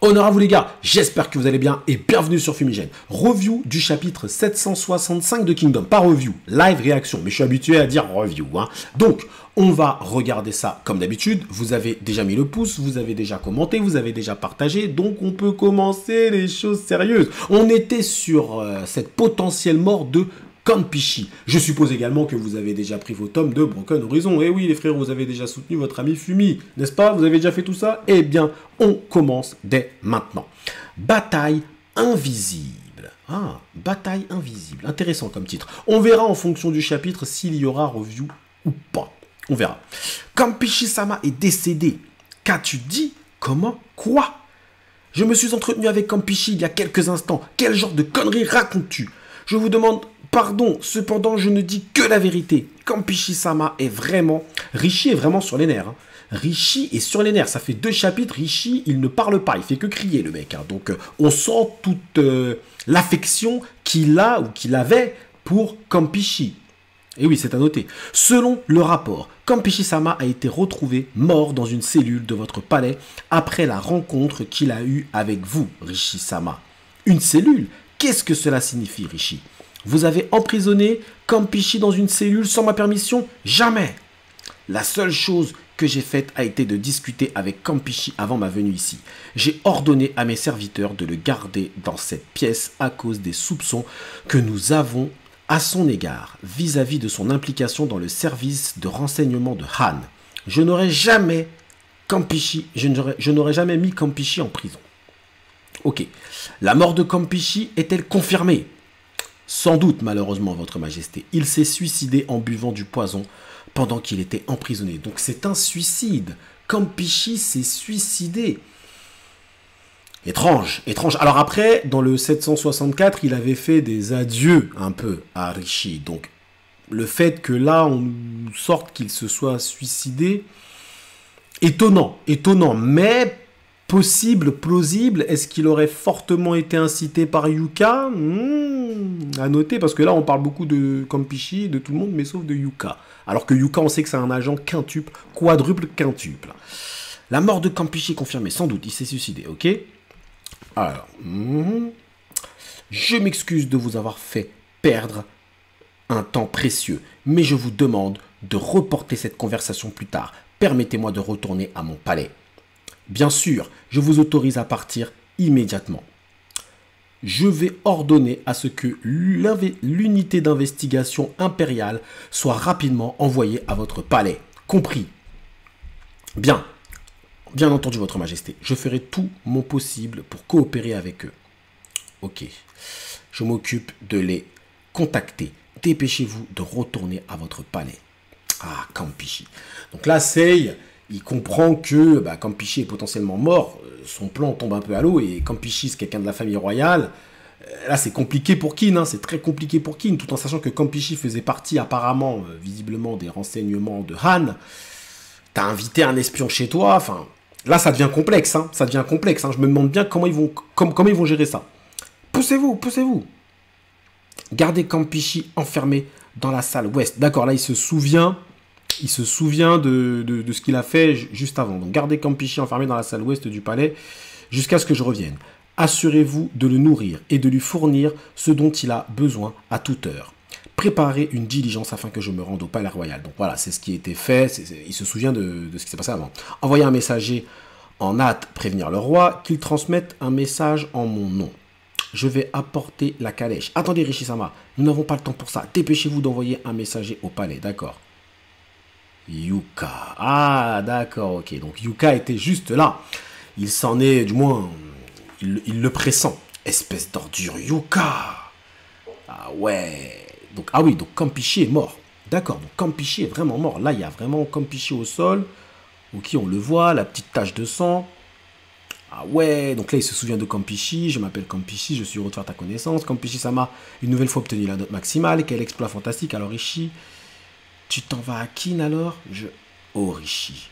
Honneur à vous les gars, j'espère que vous allez bien et bienvenue sur Fumigène. Review du chapitre 765 de Kingdom. Pas review, live réaction, mais je suis habitué à dire review. Donc, on va regarder ça comme d'habitude. Vous avez déjà mis le pouce, vous avez déjà commenté, vous avez déjà partagé. Donc, on peut commencer les choses sérieuses. On était sur cette potentielle mort de Kanpishi. Je suppose également que vous avez déjà pris vos tomes de Broken Horizon. Eh oui, les frères, vous avez déjà soutenu votre ami Fumi, n'est-ce pas? Vous avez déjà fait tout ça? Eh bien, on commence dès maintenant. Bataille invisible. Ah, bataille invisible. Intéressant comme titre. On verra en fonction du chapitre s'il y aura review ou pas. On verra. Kanpishi-sama est décédé. Qu'as-tu dit? Comment? Quoi? Je me suis entretenu avec Kanpishi il y a quelques instants. Quel genre de conneries racontes-tu? Je vous demande pardon, cependant je ne dis que la vérité. Kanpishi-sama est vraiment... Rishi est vraiment sur les nerfs. Rishi est sur les nerfs. Ça fait 2 chapitres. Rishi, il ne parle pas. Il fait que crier, le mec. Donc, on sent toute l'affection qu'il a ou qu'il avait pour Kanpishi. Et oui, c'est à noter. Selon le rapport, Kanpishi-sama a été retrouvé mort dans une cellule de votre palais après la rencontre qu'il a eue avec vous, Rishi-sama. Une cellule? Qu'est-ce que cela signifie, Rishi? Vous avez emprisonné Kanpishi dans une cellule sans ma permission? Jamais! La seule chose que j'ai faite a été de discuter avec Kanpishi avant ma venue ici. J'ai ordonné à mes serviteurs de le garder dans cette pièce à cause des soupçons que nous avons à son égard vis-à-vis de son implication dans le service de renseignement de Han. Je n'aurais jamais mis Kanpishi en prison. Ok. La mort de Kanpishi est-elle confirmée? Sans doute, malheureusement, votre majesté. Il s'est suicidé en buvant du poison pendant qu'il était emprisonné. Donc c'est un suicide. Kanpishi s'est suicidé. Étrange, étrange. Alors après, dans le 764, il avait fait des adieux un peu à Rishi. Donc le fait que là, on nous sorte qu'il se soit suicidé, étonnant, étonnant, mais... possible, plausible. Est-ce qu'il aurait fortement été incité par Yuka? À noter, parce que là, on parle beaucoup de Kanpishi, de tout le monde, mais sauf de Yuka. Alors que Yuka, on sait que c'est un agent quintuple, quadruple, quintuple. La mort de Kanpishi est confirmée, sans doute, il s'est suicidé, ok? Alors, je m'excuse de vous avoir fait perdre un temps précieux, mais je vous demande de reporter cette conversation plus tard. Permettez-moi de retourner à mon palais. Bien sûr, je vous autorise à partir immédiatement. Je vais ordonner à ce que l'unité d'investigation impériale soit rapidement envoyée à votre palais. Compris? Bien. Bien entendu, votre majesté. Je ferai tout mon possible pour coopérer avec eux. Ok. Je m'occupe de les contacter. Dépêchez-vous de retourner à votre palais. Ah, Kanpishi. Donc là, c'est... Il comprend que Kanpishi est potentiellement mort, son plan tombe un peu à l'eau, et Kanpishi, c'est quelqu'un de la famille royale. Là, c'est compliqué pour Kin, c'est très compliqué pour Kin, tout en sachant que Kanpishi faisait partie apparemment, visiblement, des renseignements de Han. T'as invité un espion chez toi, enfin... Là, ça devient complexe, ça devient complexe. Je me demande bien comment ils vont gérer ça. Poussez-vous, poussez-vous. Gardez Kanpishi enfermé dans la salle ouest. D'accord, là, il se souvient... Il se souvient de ce qu'il a fait juste avant. Donc, gardez Kanpishi enfermé dans la salle ouest du palais jusqu'à ce que je revienne. Assurez-vous de le nourrir et de lui fournir ce dont il a besoin à toute heure. Préparez une diligence afin que je me rende au palais royal. Donc voilà, c'est ce qui a été fait. Il se souvient de ce qui s'est passé avant. Envoyez un messager en hâte prévenir le roi qu'il transmette un message en mon nom. Je vais apporter la calèche. Attendez, Rishi-sama, nous n'avons pas le temps pour ça. Dépêchez-vous d'envoyer un messager au palais, d'accord? Yuka. Ah, d'accord, ok. Donc Yuka était juste là. Il s'en est, du moins, il le pressent. Espèce d'ordure, Yuka. Ah ouais. Donc, ah oui, donc Kanpishi est mort. D'accord, donc Kanpishi est vraiment mort. Là, il y a vraiment Kanpishi au sol. Ok, on le voit, la petite tache de sang. Ah ouais, donc là, il se souvient de Kanpishi. Je m'appelle Kanpishi, je suis heureux de faire ta connaissance. Kanpishi-sama, une nouvelle fois obtenu la note maximale. Quel exploit fantastique. Alors, Rishi... Tu t'en vas à Kin alors? Oh, Rishi.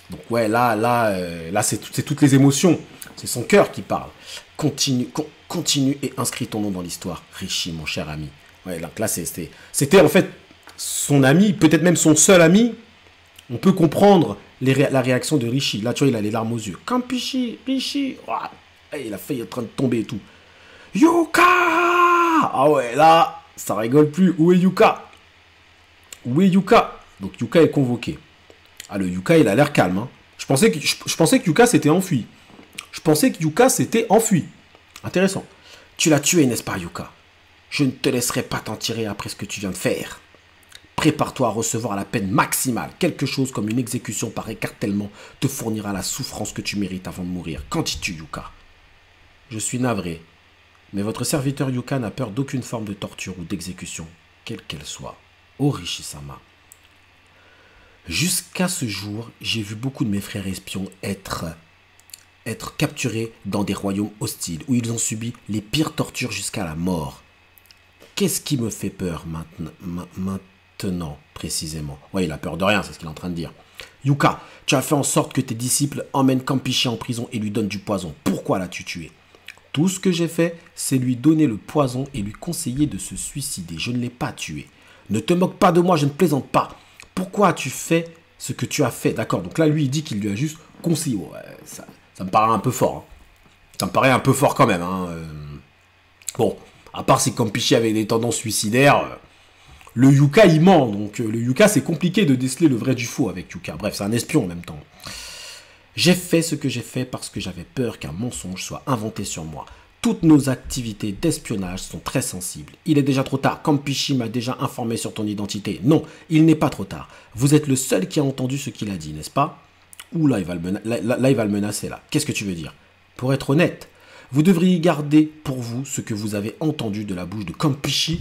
Donc ouais, là c'est toutes les émotions. C'est son cœur qui parle. Continue et inscris ton nom dans l'histoire. Rishi, mon cher ami. Ouais, donc là, c'était en fait son ami, peut-être même son seul ami. On peut comprendre la réaction de Rishi. Là, tu vois, il a les larmes aux yeux. Kampishi, Rishi. Ouah. Il a failli être en train de tomber et tout. Yuka! Ah ouais, là, ça rigole plus. Où est Yuka? Où est Yuka? Donc Yuka est convoqué. Ah, le Yuka, il a l'air calme. Hein. Je pensais que Yuka s'était enfui. Intéressant. Tu l'as tué, n'est-ce pas, Yuka? Je ne te laisserai pas t'en tirer après ce que tu viens de faire. Prépare-toi à recevoir la peine maximale. Quelque chose comme une exécution par écartèlement te fournira la souffrance que tu mérites avant de mourir. Qu'en dis-tu, Yuka? Je suis navré, mais votre serviteur Yuka n'a peur d'aucune forme de torture ou d'exécution, quelle qu'elle soit. Oh Rishi-sama. Jusqu'à ce jour, j'ai vu beaucoup de mes frères espions être capturés dans des royaumes hostiles, où ils ont subi les pires tortures jusqu'à la mort. Qu'est-ce qui me fait peur maintenant, précisément? Ouais, il a peur de rien, c'est ce qu'il est en train de dire. Yuka, tu as fait en sorte que tes disciples emmènent Kampishi en prison et lui donnent du poison. Pourquoi l'as-tu tué? Tout ce que j'ai fait, c'est lui donner le poison et lui conseiller de se suicider. Je ne l'ai pas tué. Ne te moque pas de moi, je ne plaisante pas. Pourquoi as-tu fait ce que tu as fait? D'accord, donc là, lui, il dit qu'il lui a juste conseillé. Ouais, ça me paraît un peu fort. Hein. Ça me paraît un peu fort quand même. Hein. Bon, à part si Kampishi avait des tendances suicidaires, le Yuka, il ment. Donc le Yuka, c'est compliqué de déceler le vrai du faux avec Yuka. Bref, c'est un espion en même temps. J'ai fait ce que j'ai fait parce que j'avais peur qu'un mensonge soit inventé sur moi. Toutes nos activités d'espionnage sont très sensibles. Il est déjà trop tard. Kampishi m'a déjà informé sur ton identité. Non, il n'est pas trop tard. Vous êtes le seul qui a entendu ce qu'il a dit, n'est-ce pas? Ouh, là, il va le menacer, là. Qu'est-ce que tu veux dire? Pour être honnête, vous devriez garder pour vous ce que vous avez entendu de la bouche de Kampishi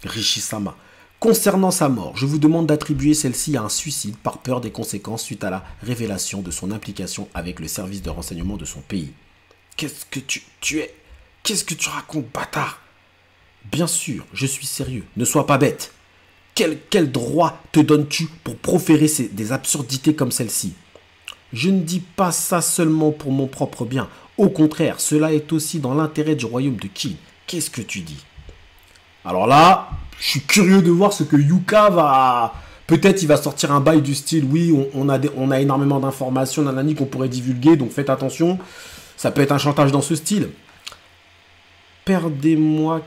Rishi-sama. Concernant sa mort, je vous demande d'attribuer celle-ci à un suicide par peur des conséquences suite à la révélation de son implication avec le service de renseignement de son pays. Qu'est-ce que tu es? Qu'est-ce que tu racontes, bâtard? Bien sûr, je suis sérieux. Ne sois pas bête. Quel droit te donnes-tu pour proférer des absurdités comme celle-ci? Je ne dis pas ça seulement pour mon propre bien. Au contraire, cela est aussi dans l'intérêt du royaume de Qin. Qu'est-ce que tu dis? Alors là, je suis curieux de voir ce que Yuka va... Peut-être il va sortir un bail du style, oui, on a énormément d'informations, nanani, qu'on pourrait divulguer, donc faites attention. Ça peut être un chantage dans ce style. Perdez-moi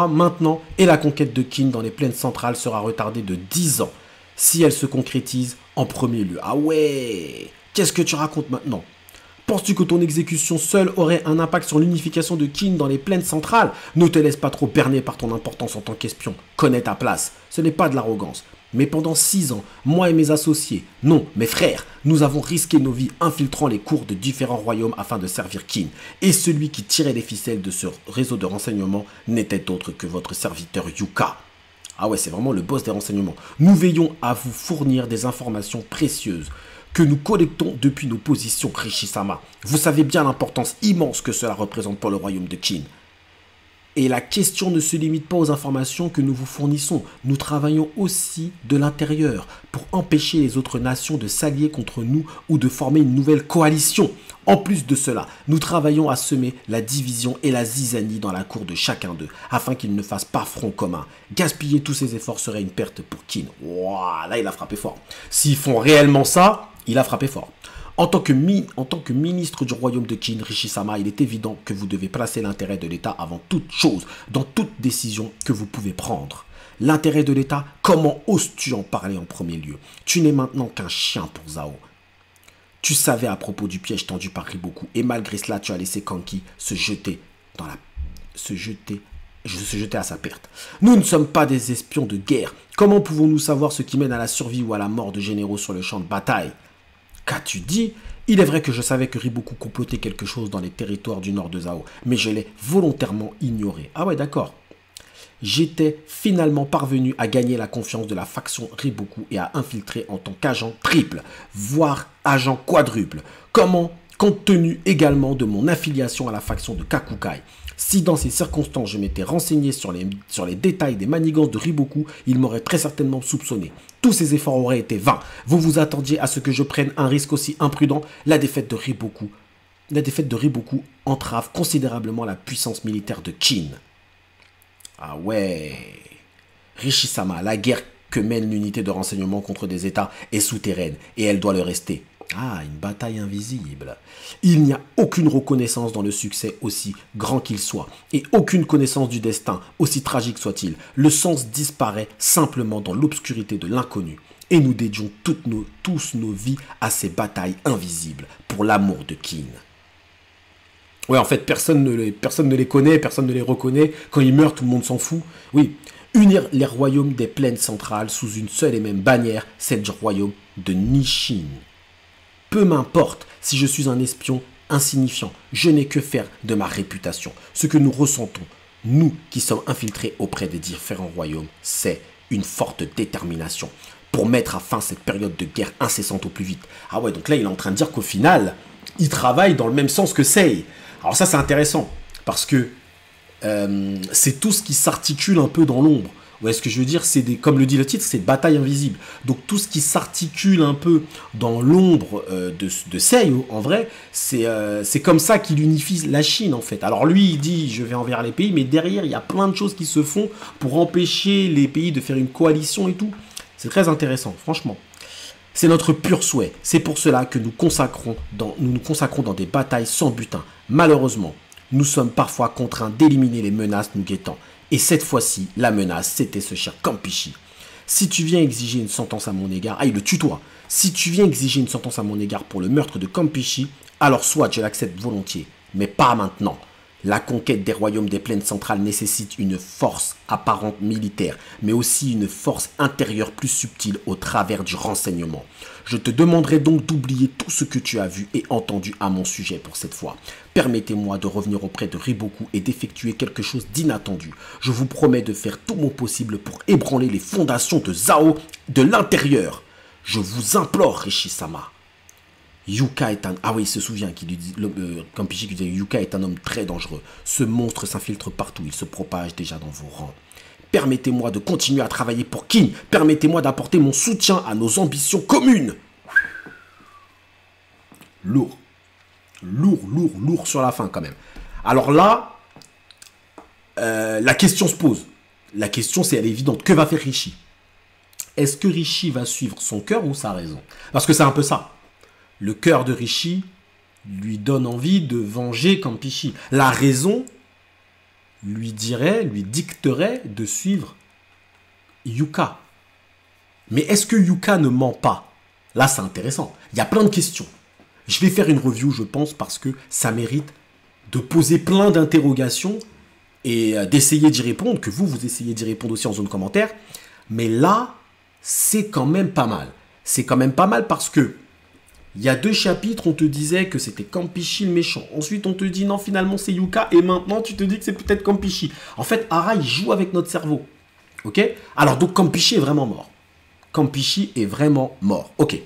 maintenant et la conquête de Qin dans les plaines centrales sera retardée de 10 ans. Si elle se concrétise en premier lieu. Ah ouais, qu'est-ce que tu racontes maintenant? Penses-tu que ton exécution seule aurait un impact sur l'unification de Qin dans les plaines centrales? Ne te laisse pas trop berner par ton importance en tant qu'espion. Connais ta place. Ce n'est pas de l'arrogance. Mais pendant 6 ans, moi et mes associés, non, mes frères, nous avons risqué nos vies infiltrant les cours de différents royaumes afin de servir Qin. Et celui qui tirait les ficelles de ce réseau de renseignements n'était autre que votre serviteur Yuka. Ah ouais, c'est vraiment le boss des renseignements. Nous veillons à vous fournir des informations précieuses que nous collectons depuis nos positions, Rishi-sama. Vous savez bien l'importance immense que cela représente pour le royaume de Qin. Et la question ne se limite pas aux informations que nous vous fournissons. Nous travaillons aussi de l'intérieur pour empêcher les autres nations de s'allier contre nous ou de former une nouvelle coalition. En plus de cela, nous travaillons à semer la division et la zizanie dans la cour de chacun d'eux, afin qu'ils ne fassent pas front commun. Gaspiller tous ces efforts serait une perte pour Qin. Wow, là, il a frappé fort. S'ils font réellement ça, il a frappé fort. En tant que ministre du royaume de Qin, Rishi-sama, il est évident que vous devez placer l'intérêt de l'État avant toute chose, dans toute décision que vous pouvez prendre. L'intérêt de l'État, comment oses-tu en parler en premier lieu? Tu n'es maintenant qu'un chien pour Zhao. Tu savais à propos du piège tendu par Riboku, et malgré cela, tu as laissé Kanki se jeter à sa perte. Nous ne sommes pas des espions de guerre. Comment pouvons-nous savoir ce qui mène à la survie ou à la mort de généraux sur le champ de bataille? Qu'as-tu dit? Il est vrai que je savais que Riboku complotait quelque chose dans les territoires du nord de Zhao, mais je l'ai volontairement ignoré. Ah ouais, d'accord. J'étais finalement parvenu à gagner la confiance de la faction Riboku et à infiltrer en tant qu'agent triple, voire agent quadruple. Comment? Compte tenu également de mon affiliation à la faction de Kakukai. Si dans ces circonstances je m'étais renseigné sur les détails des manigances de Riboku, il m'aurait très certainement soupçonné. Tous ces efforts auraient été vains. Vous vous attendiez à ce que je prenne un risque aussi imprudent? La défaite de Riboku entrave considérablement la puissance militaire de Qin. Ah ouais. Rishi-sama, la guerre que mène l'unité de renseignement contre des États est souterraine et elle doit le rester. Ah, une bataille invisible. Il n'y a aucune reconnaissance dans le succès aussi grand qu'il soit, et aucune connaissance du destin, aussi tragique soit-il. Le sens disparaît simplement dans l'obscurité de l'inconnu, et nous dédions tous nos vies à ces batailles invisibles, pour l'amour de Kin. Ouais, en fait, personne ne les connaît, personne ne les reconnaît. Quand ils meurent, tout le monde s'en fout. Oui, unir les royaumes des plaines centrales sous une seule et même bannière, celle du royaume de Nishin. Peu m'importe si je suis un espion insignifiant, je n'ai que faire de ma réputation. Ce que nous ressentons, nous qui sommes infiltrés auprès des différents royaumes, c'est une forte détermination pour mettre à fin cette période de guerre incessante au plus vite. Ah ouais, donc là, il est en train de dire qu'au final, il travaille dans le même sens que Sei. Alors ça, c'est intéressant, parce que c'est tout ce qui s'articule un peu dans l'ombre. Vous voyez ce que je veux dire? C'est comme le dit le titre, c'est bataille invisible. Donc tout ce qui s'articule un peu dans l'ombre de Sei, en vrai, c'est comme ça qu'il unifie la Chine, en fait. Alors lui, il dit, je vais envers les pays, mais derrière, il y a plein de choses qui se font pour empêcher les pays de faire une coalition et tout. C'est très intéressant, franchement. C'est notre pur souhait. C'est pour cela que nous nous consacrons dans des batailles sans butin. Malheureusement, nous sommes parfois contraints d'éliminer les menaces nous guettant. Et cette fois-ci, la menace, c'était ce cher Campishi. Si tu viens exiger une sentence à mon égard... Ah, il le tutoie. Si tu viens exiger une sentence à mon égard pour le meurtre de Campishi, alors soit je l'accepte volontiers, mais pas maintenant. La conquête des royaumes des plaines centrales nécessite une force apparente militaire, mais aussi une force intérieure plus subtile au travers du renseignement. Je te demanderai donc d'oublier tout ce que tu as vu et entendu à mon sujet pour cette fois. Permettez-moi de revenir auprès de Riboku et d'effectuer quelque chose d'inattendu. Je vous promets de faire tout mon possible pour ébranler les fondations de Zao de l'intérieur. Je vous implore, Rishi-sama. Yuka est un... Ah oui, il se souvient qu'il lui dit... Campishi qui disait Yuka est un homme très dangereux. Ce monstre s'infiltre partout. Il se propage déjà dans vos rangs. Permettez-moi de continuer à travailler pour Kin. Permettez-moi d'apporter mon soutien à nos ambitions communes. Lourd. Lourd sur la fin quand même. Alors là, la question se pose. La question, c'est elle est évidente. Que va faire Rishi? Est-ce que Rishi va suivre son cœur ou sa raison? Parce que c'est un peu ça. Le cœur de Rishi lui donne envie de venger Campishi. La raison lui dicterait de suivre Yuka. Mais est-ce que Yuka ne ment pas? Là, c'est intéressant. Il y a plein de questions. Je vais faire une review, je pense, parce que ça mérite de poser plein d'interrogations et d'essayer d'y répondre, que vous essayez d'y répondre aussi en zone commentaire. Mais là, c'est quand même pas mal. C'est quand même pas mal parce que il y a 2 chapitres, on te disait que c'était Campishi le méchant. Ensuite, on te dit non, finalement, c'est Yuka. Et maintenant, tu te dis que c'est peut-être Campishi. En fait, Ara, il joue avec notre cerveau. Ok? Alors, donc, Campishi est vraiment mort. Campishi est vraiment mort. Ok.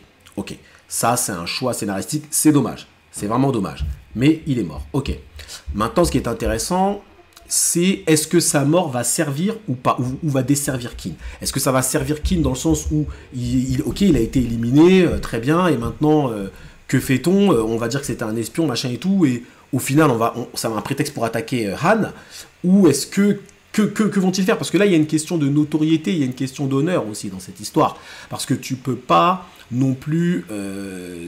Ça, c'est un choix scénaristique. C'est dommage. C'est vraiment dommage. Mais il est mort. Ok. Maintenant, ce qui est intéressant, c'est est-ce que sa mort va servir ou pas, ou va desservir Kin. Est-ce que ça va servir Kin dans le sens où il a été éliminé, très bien, et maintenant, que fait-on? On va dire que c'était un espion, machin et tout, et au final, ça va un prétexte pour attaquer Han, ou est-ce que vont-ils faire? Parce que là, il y a une question de notoriété, il y a une question d'honneur aussi dans cette histoire, parce que tu peux pas non plus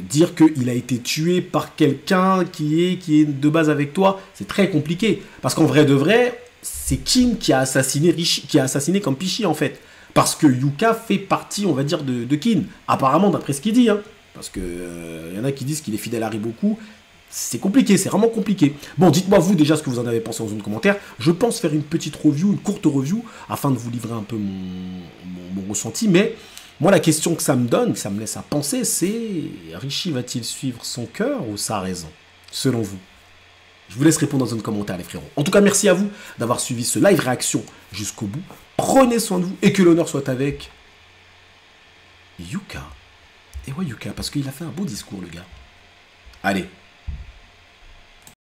dire qu'il a été tué par quelqu'un qui est de base avec toi. C'est très compliqué. Parce qu'en vrai de vrai, c'est Kin qui a assassiné Campishi en fait. Parce que Yuka fait partie, on va dire, de Kin. Apparemment, d'après ce qu'il dit. Hein. Parce que y en a qui disent qu'il est fidèle à Riboku. C'est compliqué, c'est vraiment compliqué. Bon, dites-moi vous déjà ce que vous en avez pensé en zone de commentaire. Je pense faire une petite review, une courte review, afin de vous livrer un peu mon ressenti. Mais moi, la question que ça me donne, que ça me laisse à penser, c'est Rishi va-t-il suivre son cœur ou sa raison, selon vous? Je vous laisse répondre dans zone de commentaire, les frérots. En tout cas, merci à vous d'avoir suivi ce live réaction jusqu'au bout. Prenez soin de vous et que l'honneur soit avec Yuka. Et ouais, Yuka, parce qu'il a fait un beau discours, le gars. Allez.